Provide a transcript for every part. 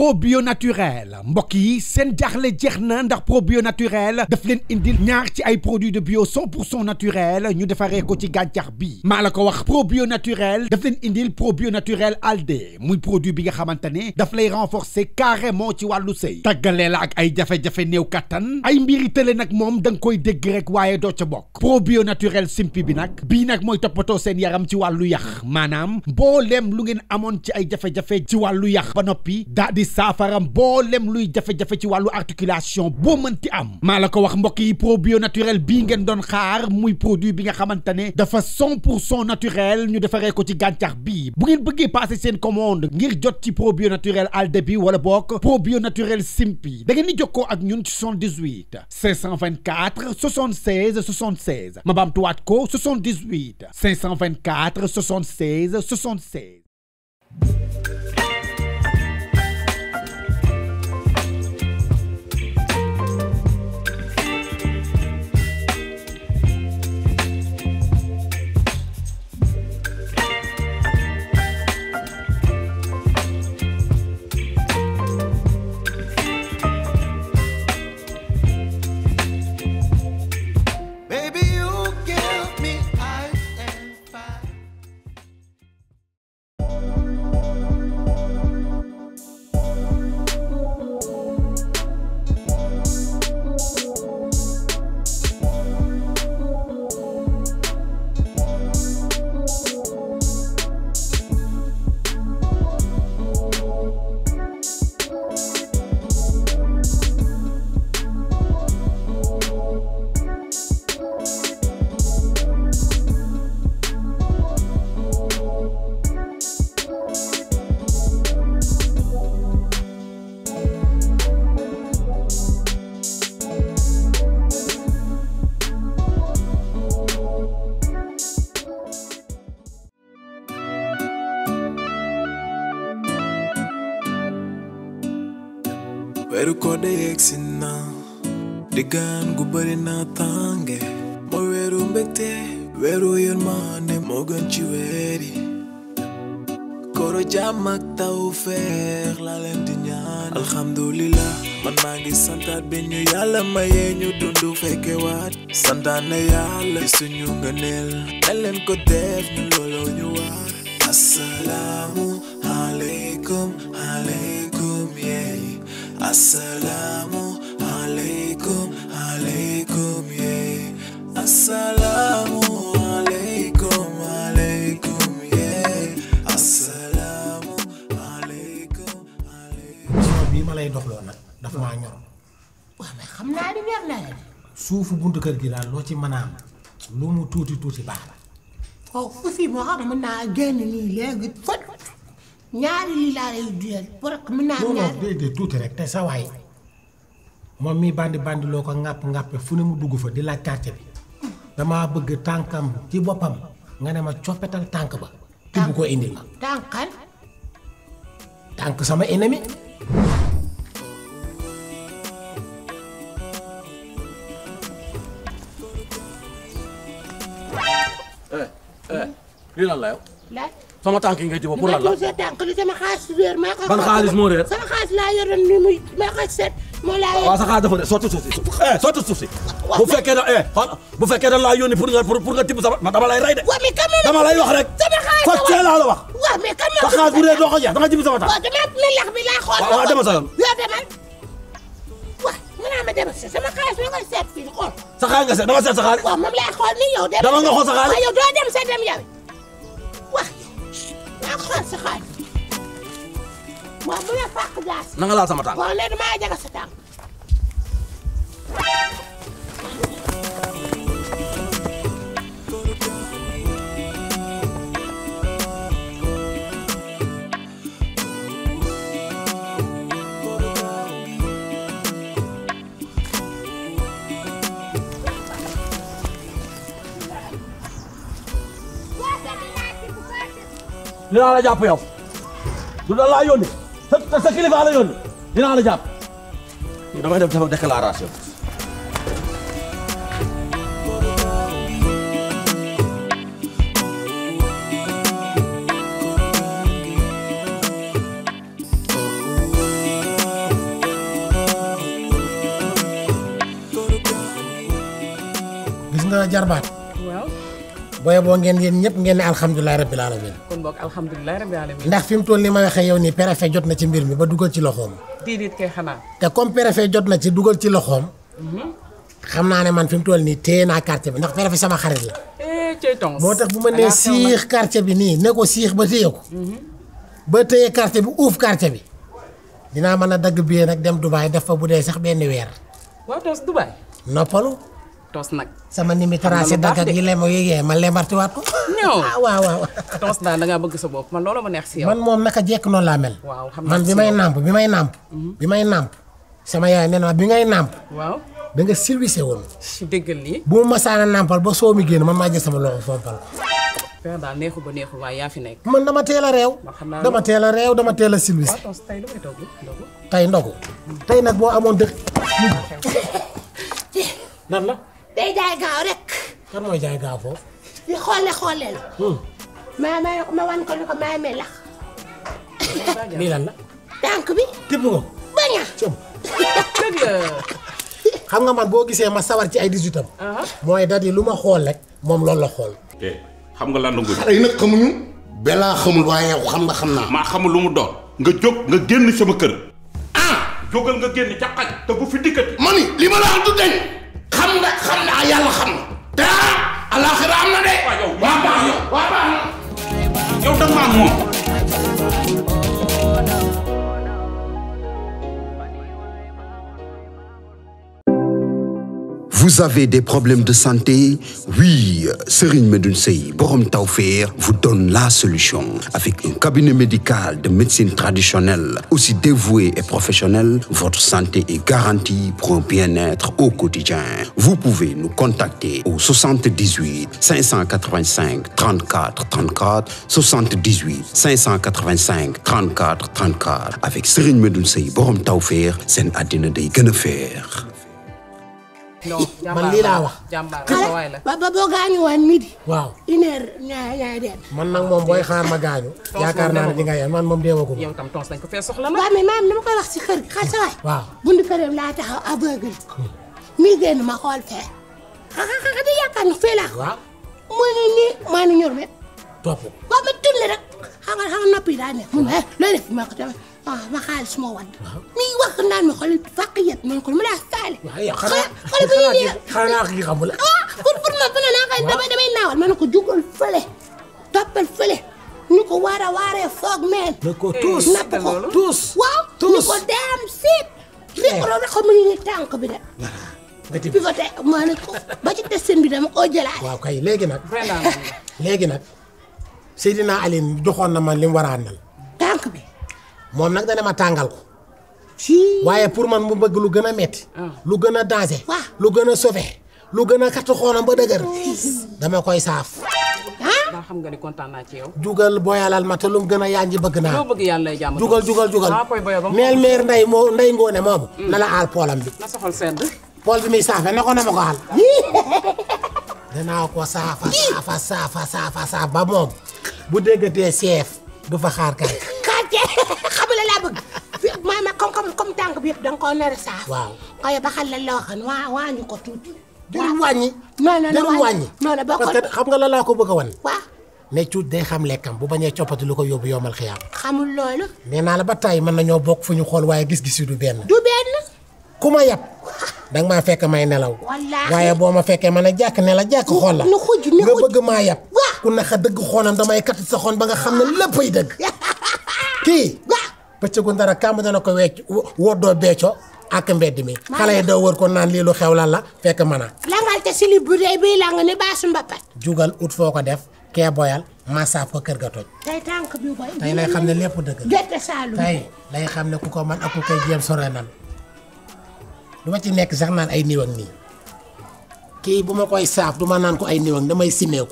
probio naturel mbokk yi seen jaaxle jeex na ndax probio naturel daf leen indil ñaar ci ay produits de bio 100% naturel ñu defaree ko ci gàncax bi maa la ko wax probio naturel daf leen indil probio naturel alde muy produit bi nga xamante ne daf lay renforcer carrément ci wàllu sëy tàggalee la ak ay jafe-jafe néew kattan ay mbiri tële nag moom da nga koy dégg rek waaye doo ca bokk probio naturel simpi bi nag bii nag mooy toppatoo seen yaram ci wàllu yax maanaam mbooleem lu ngeen amoon ci ay jafe-jafe ci wàllu yax ba noppi daal di saafara mbooleem luy jafe-jafe ci wàllu articulation boo mënti am maa la ko wax mbokk yi probio naturel bii ngeen doon xaar muy produit bi nga xamante ne dafa 100% naturel ñu defaree ko ci gàncax bi bu ngeen bëggee passer seen commande ngir jot ci probio naturel alde bi wala bokk probio naturel simpi da ngeen di jokkoo ak ñun ci 78 524 76 76 ma baamtuwaat ko 78 524 76 76. weeru koor de yegsi na diggaan gu bëri na tànge mooy weeru mbégte weeru yërmande moo gën ci weer yi kooro jàmm ak tawfeex laa leen di ñaan alhamdulillah man maa ngi santaat bi ñu yàlla mayee ñu dundu fekke waat santaane yàlla ci suñu ngëneel ne leen ko def ñu looloo ñu waar assalaamu aleykum aleykum yeey assalamu alaikum alaikum ye assalamu alaikum alaikum ye assalamu alaikum alaikum bi ma lay doxloo nag dafa maa ñor waaw mais xam naa ni ñor na la suufu buntu kër gi daal loo ci mën a am lu mu tuuti tuuti baax la waaw aussi moo xam mën naa génn nii léegi fot ñaari lii laa lay duyal pour que mën naa ñaari déedéet tuuti rek te sa waay moom mii bandi loo ko ŋàppe fu ne mu dugg fa di laaj quartier bi damaa bëgg tànkam ci boppam nga ne ma coppetal tànk ba tibb ko indil ma tànkal tànk sama ennemi lii lan la yow laaj sama tànk yi ngay tibb pour lan la sa tànk li sama xaalis réer maa ko ban xaalis moo réer sama xaalis laa yoroon ni muy maa ko seet moo laa waaw sa xaalis dafa réer sotti suuf si sotti suuf si bu fekkee ne bu fekkee ne laa yónni pour nga tibb sama ma dama lay rey de dama lay wax rek sama xaalis sottee laa la wax waaw mais kan sa xaalis bu réer doo ko jeex da nga tibb sama tànk waaw dama melax bi laa xool waaw demal sa yoon yow demal waaw mën naa ma demal si sama xaalis la koy seet fii xool sa xaalis nga seet dama seet sa xaalis waaw moom laa xool ni yow dama nga xool sa xaalis waaw yow doo dem sa dem yow waaw maa xool sa xaalis waaw bu la fàq jaas na nga laal sama tànk waaw léegi maa jaga sa tànk dinaa la jàpp yow du la laa yónni sa kilifa la yónni dinaa la jàpp damay def dafa déclaration jarbaat. waaw. booy boo ngeen yéen ñëpp ngeen ne alhamdulilah rabbil alamin. kon boog alhamdulilah rabbil alamin. ndax fi mu toll nii ma waxee yow nii préfet jot na ci mbir mi ba dugal ci loxoom. déedéet kay xanaa. te comme préfet jot na ci dugal ci loxoom. xam naa ne man fi mu toll nii téye naa quartier bi ndax préfet sama xarit la. cey tons. moo tax bu ma nee siix quartier bi nii ne ko siix ba téye ko. ba téye quartier bi uuf quartier bi. dinaa mën a dagg billet nag dem Dubaay def fa bu dee sax benn weer. waaw tos Dubaay. noppalu. tos nag. sama ni mi tracé daggat yi lemo yéegee ma lembartiwaat ko. ñëw waaw. tos daal da ngaa bëgg sa bopp man loolu ma neex si yow. man moom naka jekk noonu laa mel. waaw xam man bi may nàmp. sama yaay nee na bi ngay nàmp. waaw. da nga servicé woon. si déggal lii. bu ma masaana nàmpal ba soo mi génn man maa jël sama loxo fompal ko. père daal neexul ba neexul waaye yaa fi nekk. man dama teel a réew. dama teel a servicé. waaw tos tey lu may togg ndogu. tey ndogu. tey nag boo amoon dëkk. nan la. day jaay gaaw rek. kan mooy jaay gaaw foofu. di xoole la. ma wan ko ni ko may melax. lii lan la. tànk bi. tibb nga. bañ a. dëgg la. xam nga man boo gisee ma sawar ci ay 18 am. mooy dadi lu ma xool rek moom loolu la xool. xam nga lan la nga. xale yi nag xamuñu. Bella xamul waaye yow xam naa. maa xamul lu mu doon. nga jóg nga génn sama kër. jógal nga génn ca xaj te bu fi dikkati. mani li ma la wax du deñ. xam nga yàlla xam na. te alaaxira am na de. waa baax na. yow da nga maa moom. Vous avez des problèmes de santé? Oui, Serigne Medoune Sey Borom Tawfekh vous donne la solution. Avec un cabinet médical de médecine traditionnelle, aussi dévoué et professionnel, votre santé est garantie pour un bien-être au quotidien. Vous pouvez nous contacter au 78 585 34 34, 78 585 34 34. Avec Serigne Medoune Sey Borom Tawfekh, seen àddina day gën a feex. man lii laa wax. jàmbaar ba boo gaañu woon midi. waaw une heure ñaay dem. man nag moom booy xaar ma gaañu. yaakaar naa ne di nga yem man moom deewagum. yow tam tons dañ ko fee soxla nag. waaw mais maam dama koy wax si kër gi xal sa waay. waaw bundu këram laa taxaw aveugle. mi génn ma xool fee. xa di yaakaar ni fee laa. waaw mu ne nii maa ni ñor bet. topp waaw ma tourné rek xam nga noppi daa nekk mun na looy def ma ko tamit ma xaalis moo wadd. mi wax naan ma xool fàq yet man ko mu laa saale. xanaa kii xamul. pour ma fële naa koy damay naawal ma ne ko jugal fële toppal fële ñu ko waaree foog meen. ne ko tuus napp ko tuus. waaw ñu ko dem siit. léegi loolu xam nga ni tànk bi de. nga tibb pivoté ma ne ko ba ci testin bi dama koo jëlaat. waaw kay léegi nag Seydina Aline joxoon na man li mu war a àndal. tànk bi. moom nag dana ma tàngal ko. waaye pour man mu bëgg lu gën a metti lu gën a danger. lu gën a sauvé. lu gën a kattu xoonam ba dëgër. dama koy saaf. daa xam nga ni kontaan naa ci yow. jugal booyalal ma te lu mu gën a yànji bëgg naa. loo bëgg yàlla lay jàmm. jugal. neel meer ndey ngoone moomu. na la aal poolam bi. na soxal sedd. pool bi muy saafe ne ko na ma ko aal. danaa ko saafa ba moom. bu déggatee chef du fa xaar kay. xam nga laa bëgg maanaam comme tànk bi yëpp da nga koo nar a saaf. waaw waaye ba xal la loo xam wàññi ko tuuti. jarul wàññi. non wàññi. parce que xam nga la laa ko bëgg a wan. waaw. ne cuut day xam lekkam bu bañee coppati lu ko yóbbu yomal xiyaam. xamul loolu. nee naa la ba tey mën nañoo bokk fu ñu xool waaye gis-gis yi du benn. ku ma yab danga maa fekk may nelaw. waaye boo ma fekkee man a jàkk ne la jàkk xool la. nga bëgg maa yab. ku naxa dëgg xoonam damay kat sa xoon ba nga xam ne léppay dëgg. kii. bëccëgu dara kàmm dana ko wecc woddoo beeco ak mbedd mi. xale yi doo wër ko naan lii lu xew lan la fekk mën a. langal te si li bu dee bii la nga ne baasu mbapat. jugal ut foo ko def kee boyal masaaf ko kër ga toj. tey tànk bi boy. tey lay xam ne lépp dëgg la. gerte Saalum. tey lay xam ne ku ko man ak ku koy jéem sore nan du ma ci nekk sax naan ay niw ak nii kii bu ma koy saaf du ma naan ko ay niw ak damay simeeku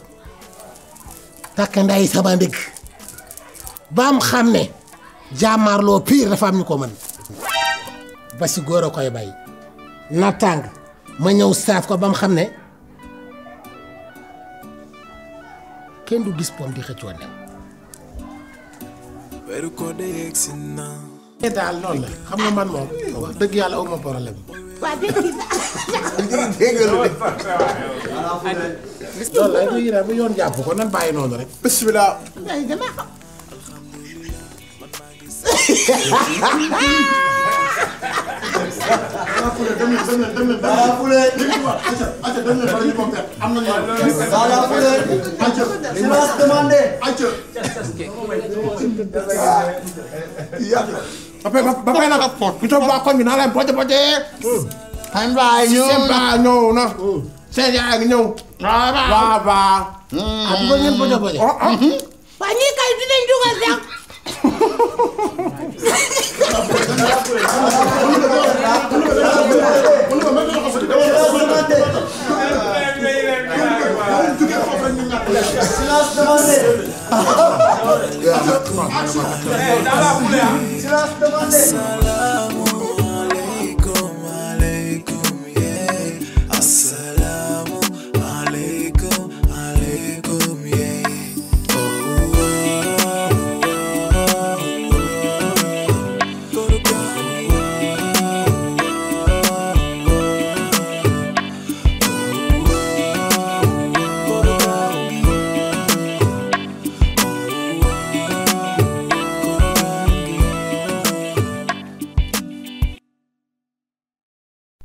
takk nday sama ndigg ba mu xam ne jàmmaarloo pire dafa am ñu ko mën ba si góor a koy bay na tàng ma ñëw saaf ko ba mu xam ne kenn du gis pom di xëccoo ne weeru ko de yegsi na daal loolu la xam nga man moom wax dëgg yàlla aw ma problème waa dégg loolu lay koy yéene bu yoon jàpp ko nan bàyyi noonu rek. bismillah. ay dama xam. ba fay naka pot ku toog waa koñ bi naa leen bote bote. Xan baay ñëw seen baa ñëw na. seen yaay ngi ñëw. waaw waaw. ah bu ko ngeen bote bote. waa ñii kay dinañ dugal sax. Silence demandé. Silence demandé. Assalamu alaikum, alaikum, yeah. Assalamu alaikum, alaikum, yeah.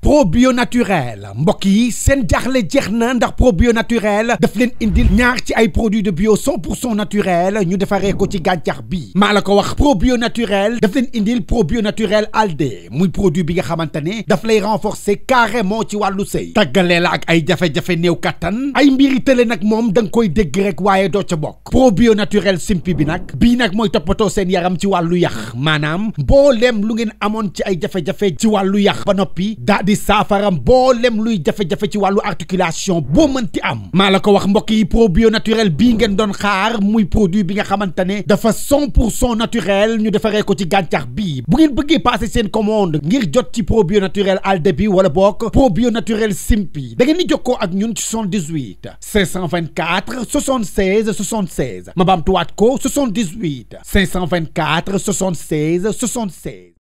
Probio naturel mbokk yi seen jaaxle jeex na ndax probio naturel daf leen indil ñaar ci ay produits de bio 100% naturel ñu defaree ko ci gàncax bi maa la ko wax probio naturel daf leen indil probio naturel alde muy produit bi nga xamante ne daf lay renforcer carrément ci wàllu sëy tàggalee la ak ay jafe-jafe néew kattan ay mbiri tële nag moom da nga koy dégg rek waaye doo ca bokk probio naturel simpi bi nag bii nag mooy toppatoo seen yaram ci wàllu yax maanaam mbooleem lu ngeen amoon ci ay jafe-jafe ci wàllu yax ba noppi daa di saafara mboolem luy jafe-jafe ci wàllu articulation boo mënti am maa la ko wax mbokk yi probio naturel bii ngeen doon xaar muy produit bi nga xamante ne dafa 100% naturel ñu defaree ko ci gàncax bi bu ngeen bëggee passer seen commande ngir jot ci probio naturel alde bi wala bokk probio naturel simpi da ngeen di jokkoo ak ñun ci 78 524 76 76 ma baamtuwaat ko 78 524 76 76